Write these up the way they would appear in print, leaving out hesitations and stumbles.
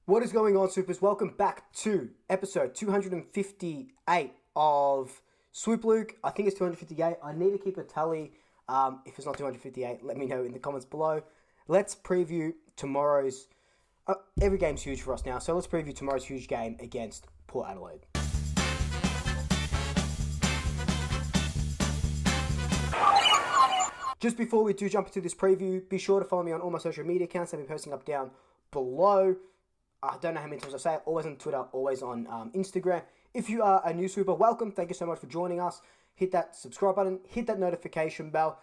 What is going on, Swoopers? Welcome back to episode 258 of Swoop Luke. I think it's 258. I need to keep a tally. If it's not 258, let me know in the comments below. Let's preview tomorrow's... every game's huge for us now, so let's preview tomorrow's huge game against Port Adelaide. Just before we do jump into this preview, be sure to follow me on all my social media accounts. I'll be posting up down below. I don't know how many times I say it. Always on Twitter, always on Instagram. If you are a new Swooper, welcome. Thank you so much for joining us. Hit that subscribe button. Hit that notification bell.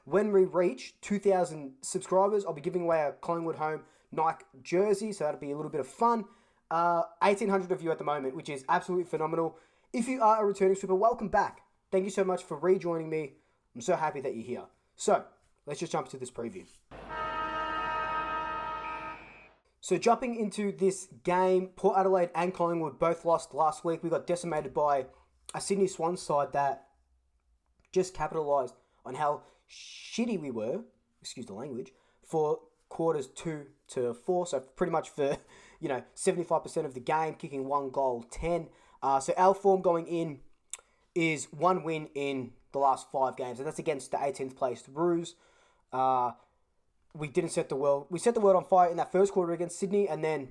When we reach 2,000 subscribers, I'll be giving away a Collingwood home Nike jersey. So that'll be a little bit of fun. 1,800 of you at the moment, which is absolutely phenomenal. If you are a returning Swooper, welcome back. Thank you so much for rejoining me. I'm so happy that you're here. So let's just jump into this preview. So jumping into this game, Port Adelaide and Collingwood both lost last week. We got decimated by a Sydney Swans side that just capitalised on how shitty we were, excuse the language, for quarters 2 to 4. So pretty much for, 75% of the game, kicking 1 goal, 10. So our form going in is 1 win in the last 5 games, and that's against the 18th placed Roos. We didn't set the world. We set the world on fire in that first quarter against Sydney, and then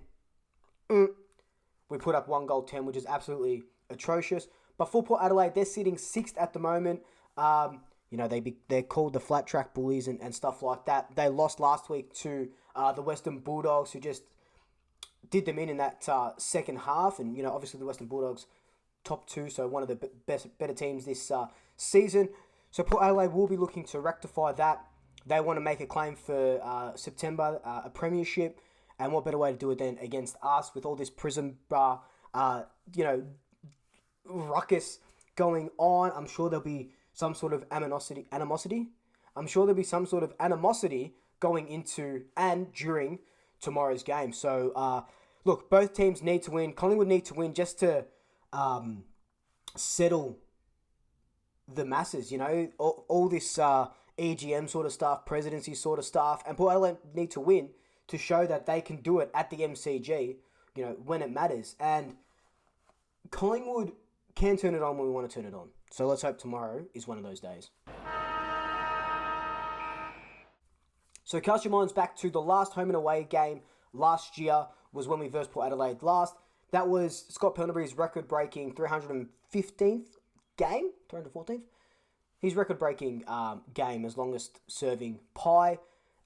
we put up 1 goal, 10, which is absolutely atrocious. But for Port Adelaide, they're sitting 6th at the moment. They're called the flat track bullies and stuff like that. They lost last week to the Western Bulldogs, who just did them in that second half. And obviously the Western Bulldogs top 2, so one of the better teams this season. So Port Adelaide will be looking to rectify that. They want to make a claim for September, a premiership, and what better way to do it than against us with all this prison, ruckus going on. I'm sure there'll be some sort of animosity. I'm sure there'll be some sort of animosity going into and during tomorrow's game. So, look, both teams need to win. Collingwood need to win just to settle the masses, all this EGM sort of stuff, presidency sort of stuff, and Port Adelaide need to win to show that they can do it at the MCG, when it matters. And Collingwood can turn it on when we want to turn it on. So let's hope tomorrow is one of those days. So cast your minds back to the last home and away game last year was when we versed Port Adelaide last. That was Scott Pendlebury's record-breaking 315th game, 314th. His record-breaking game as longest-serving Pie,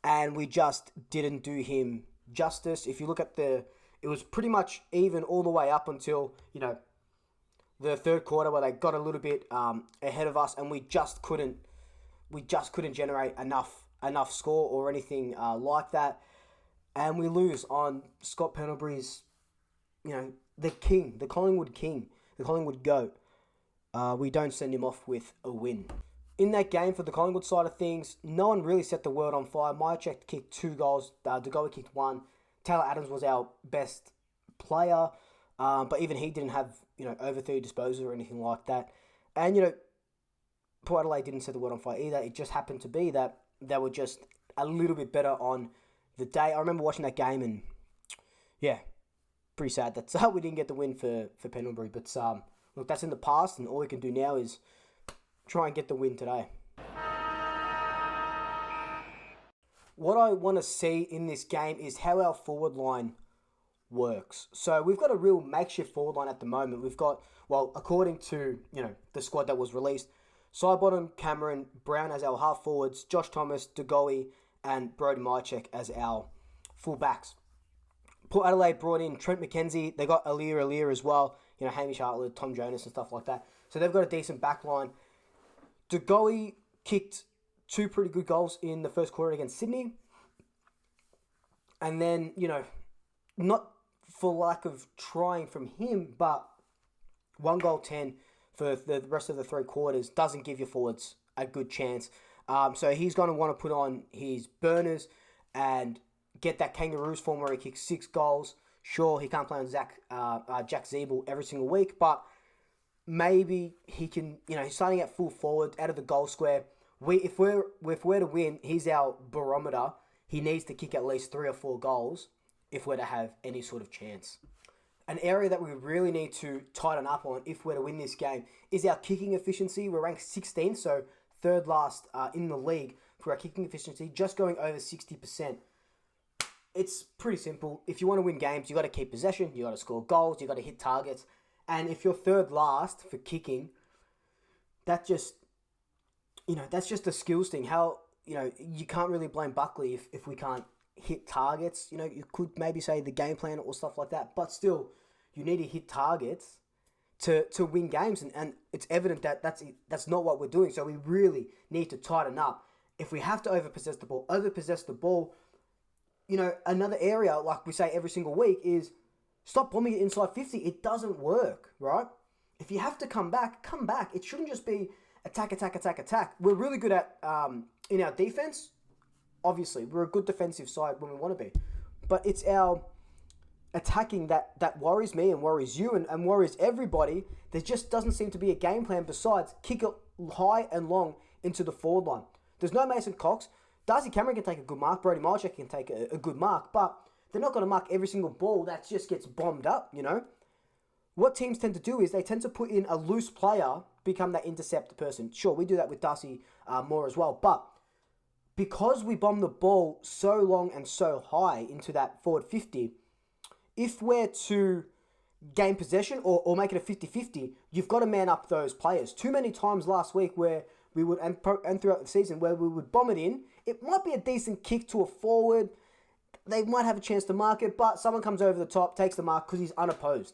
and we just didn't do him justice. If you look at it was pretty much even all the way up until, the third quarter where they got a little bit ahead of us, and we just couldn't generate enough score or anything like that, and we lose on Scott Pendlebury's, the king, the Collingwood king, the Collingwood GOAT. We don't send him off with a win. In that game, for the Collingwood side of things, no one really set the world on fire. Myercheck kicked 2 goals. DeGoey kicked 1. Taylor Adams was our best player. But even he didn't have, over 30 disposals or anything like that. And, Port Adelaide didn't set the world on fire either. It just happened to be that they were just a little bit better on the day. I remember watching that game and, yeah, pretty sad that we didn't get the win for Pendlebury. But, look, that's in the past, and all we can do now is try and get the win today. What I want to see in this game is how our forward line works. So we've got a real makeshift forward line at the moment. We've got, according to, the squad that was released, Sidebottom, Cameron, Brown as our half forwards, Josh Thomas, DeGoey, and Brody Myercheck as our full backs. Port Adelaide brought in Trent McKenzie. They got Alir as well. Hamish Hartlett, Tom Jonas and stuff like that. So they've got a decent back line. DeGoey kicked 2 pretty good goals in the first quarter against Sydney. And then, not for lack of trying from him, but 1 goal, 10 for the rest of the 3 quarters doesn't give your forwards a good chance. So he's going to want to put on his burners and get that Kangaroos form where he kicks 6 goals. Sure, he can't play on Jack Zeeble every single week, but maybe he can, he's starting at full forward, out of the goal square. If we're to win, he's our barometer. He needs to kick at least 3 or 4 goals if we're to have any sort of chance. An area that we really need to tighten up on if we're to win this game is our kicking efficiency. We're ranked 16th, so third last in the league for our kicking efficiency, just going over 60%. It's pretty simple. If you want to win games, you got to keep possession, you got to score goals, you got to hit targets. And if you're third last for kicking, that's just a skills thing. How, you can't really blame Buckley if we can't hit targets. You could maybe say the game plan or stuff like that, but still, you need to hit targets to win games, and it's evident that that's not what we're doing. So we really need to tighten up. If we have to overpossess the ball, another area, like we say every single week, is stop bombing it inside 50. It doesn't work, right? If you have to come back. It shouldn't just be attack. We're really good at, in our defense. Obviously, we're a good defensive side when we want to be. But it's our attacking that worries me and worries you and worries everybody. There just doesn't seem to be a game plan besides kick it high and long into the forward line. There's no Mason Cox. Darcy Cameron can take a good mark. Brody Marchek can take a good mark. But they're not going to mark every single ball that just gets bombed up, What teams tend to do is they tend to put in a loose player, become that intercept person. Sure, we do that with Darcy Moore as well. But because we bomb the ball so long and so high into that forward 50, if we're to gain possession or make it a 50-50, you've got to man up those players. Too many times last week where we would, and throughout the season, where we would bomb it in. It might be a decent kick to a forward. They might have a chance to mark it, but someone comes over the top, takes the mark because he's unopposed.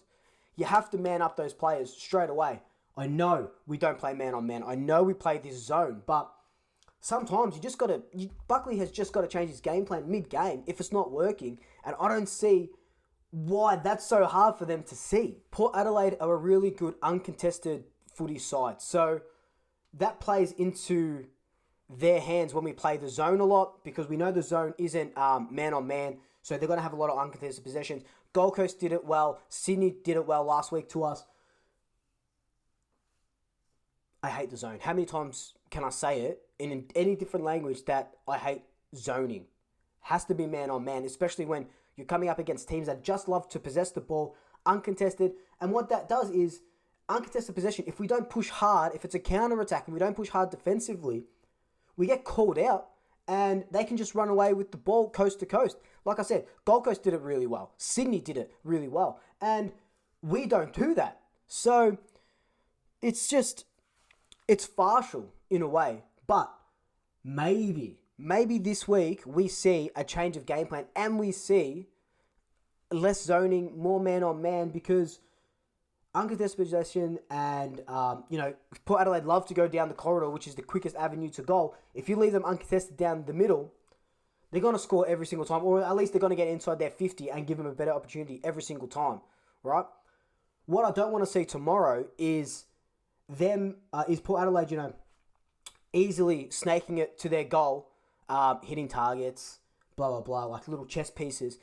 You have to man up those players straight away. I know we don't play man on man. I know we play this zone, but sometimes Buckley has just got to change his game plan mid-game if it's not working, and I don't see why that's so hard for them to see. Port Adelaide are a really good uncontested footy side, so that plays into their hands when we play the zone a lot, because we know the zone isn't man on man, so they're going to have a lot of uncontested possessions. Gold Coast did it well. Sydney did it well last week to us. I hate the zone. How many times can I say it in any different language that I hate zoning? Has to be man on man, especially when you're coming up against teams that just love to possess the ball uncontested. And what that does is uncontested possession. If we don't push hard, if it's a counter-attack and we don't push hard defensively, we get called out and they can just run away with the ball coast to coast. Like I said, Gold Coast did it really well. Sydney did it really well. And we don't do that. So it's partial in a way. But maybe this week we see a change of game plan and we see less zoning, more man on man, because uncontested possession and, Port Adelaide love to go down the corridor, which is the quickest avenue to goal. If you leave them uncontested down the middle, they're going to score every single time, or at least they're going to get inside their 50 and give them a better opportunity every single time, right? What I don't want to see tomorrow is Port Adelaide, easily snaking it to their goal, hitting targets, blah, blah, blah, like little chess pieces,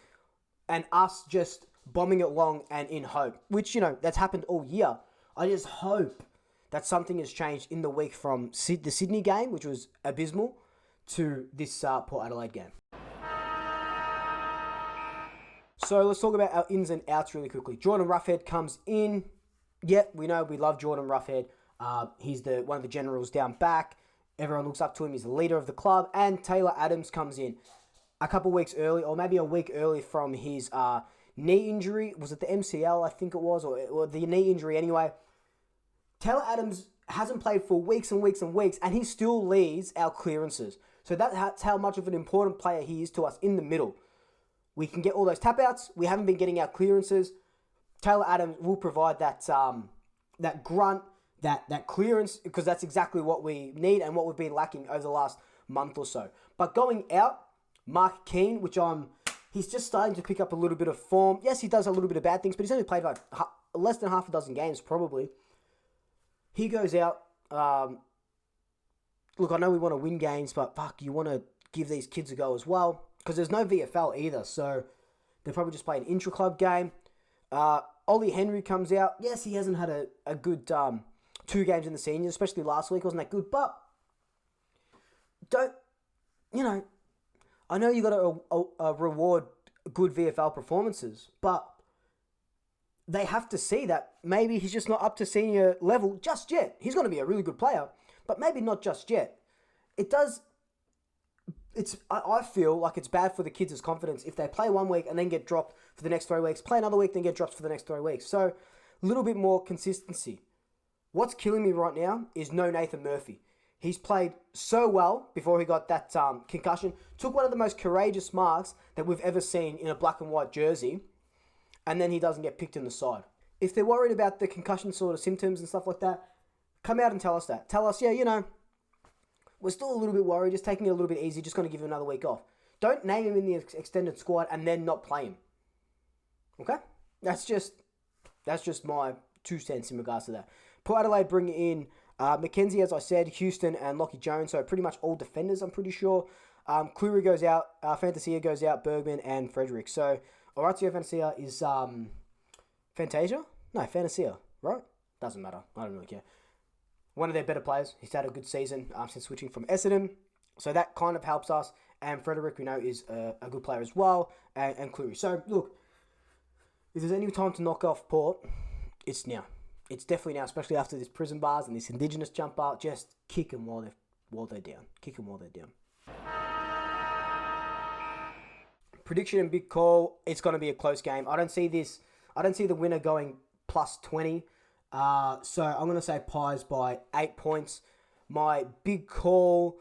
and us just bombing it long and in hope, which, that's happened all year. I just hope that something has changed in the week from the Sydney game, which was abysmal, to this Port Adelaide game. So let's talk about our ins and outs really quickly. Jordan Roughead comes in. Yep, we know we love Jordan Roughead. He's one of the generals down back. Everyone looks up to him. He's the leader of the club. And Taylor Adams comes in a couple weeks early, or maybe a week early from his knee injury. Was it the MCL, I think it was, or the knee injury anyway. Taylor Adams hasn't played for weeks and weeks and weeks, and he still leads our clearances. So that's how much of an important player he is to us in the middle. We can get all those tap-outs. We haven't been getting our clearances. Taylor Adams will provide that grunt, that clearance, because that's exactly what we need and what we've been lacking over the last month or so. But going out, Mark Keane, he's just starting to pick up a little bit of form. Yes, he does a little bit of bad things, but he's only played like less than half a dozen games, probably. He goes out. Look, I know we want to win games, but fuck, you want to give these kids a go as well, because there's no VFL either, so they'll probably just play an intra-club game. Ollie Henry comes out. Yes, he hasn't had a good 2 games in the seniors, especially last week wasn't that good, but I know you got to reward good VFL performances, but they have to see that maybe he's just not up to senior level just yet. He's going to be a really good player, but maybe not just yet. I feel like it's bad for the kids' confidence if they play 1 week and then get dropped for the next 3 weeks, play another week, then get dropped for the next 3 weeks. So a little bit more consistency. What's killing me right now is no Nathan Murphy. He's played so well before he got that concussion, took one of the most courageous marks that we've ever seen in a black and white jersey, and then he doesn't get picked in the side. If they're worried about the concussion sort of symptoms and stuff like that, come out and tell us that. Tell us, yeah, we're still a little bit worried, just taking it a little bit easy, just going to give him another week off. Don't name him in the extended squad and then not play him. Okay? That's just my 2 cents in regards to that. Port Adelaide bring in Mackenzie, as I said, Houston and Lockie Jones, so pretty much all defenders, I'm pretty sure. Cleary goes out, Fantasia goes out, Bergman and Frederick. So Orazio Fantasia is Fantasia? No, Fantasia, right? Doesn't matter. I don't really care. One of their better players. He's had a good season since switching from Essendon. So that kind of helps us. And Frederick, we know, is a good player as well. And Cleary. So, look, if there's any time to knock off Port, it's now. It's definitely now, especially after this prison bars and this Indigenous jumper. Just kick them while they're down. Kick them while they're down. Prediction and big call. It's going to be a close game. I don't see the winner going plus 20. So I'm going to say Pies by 8 points. My big calls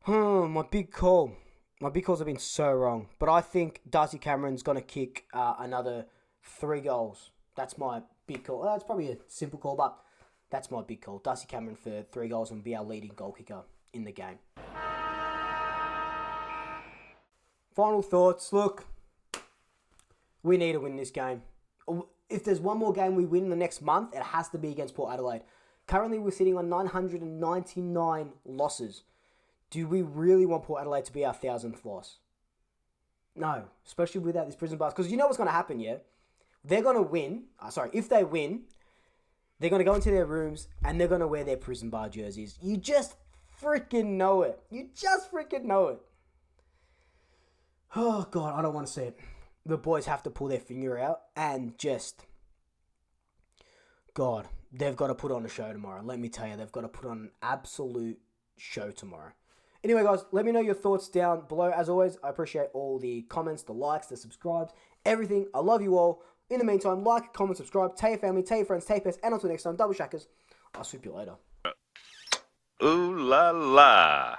have been so wrong. But I think Darcy Cameron's going to kick another 3 goals. That's my big call. It's probably a simple call, but that's my big call. Darcy Cameron for 3 goals and be our leading goal kicker in the game. Final thoughts. Look, we need to win this game. If there's one more game we win in the next month, it has to be against Port Adelaide. Currently, we're sitting on 999 losses. Do we really want Port Adelaide to be our 1,000th loss? No, especially without this prison bars. Because you know what's going to happen, yeah? They're going to win. If they win, they're going to go into their rooms and they're going to wear their prison bar jerseys. You just freaking know it. Oh, God, I don't want to see it. The boys have to pull their finger out and just... God, they've got to put on a show tomorrow. Let me tell you, they've got to put on an absolute show tomorrow. Anyway, guys, let me know your thoughts down below. As always, I appreciate all the comments, the likes, the subscribes, everything. I love you all. In the meantime, like, comment, subscribe, tell your family, tell your friends, tell your pets, and until next time, double shackers. I'll swoop you later. Ooh la la.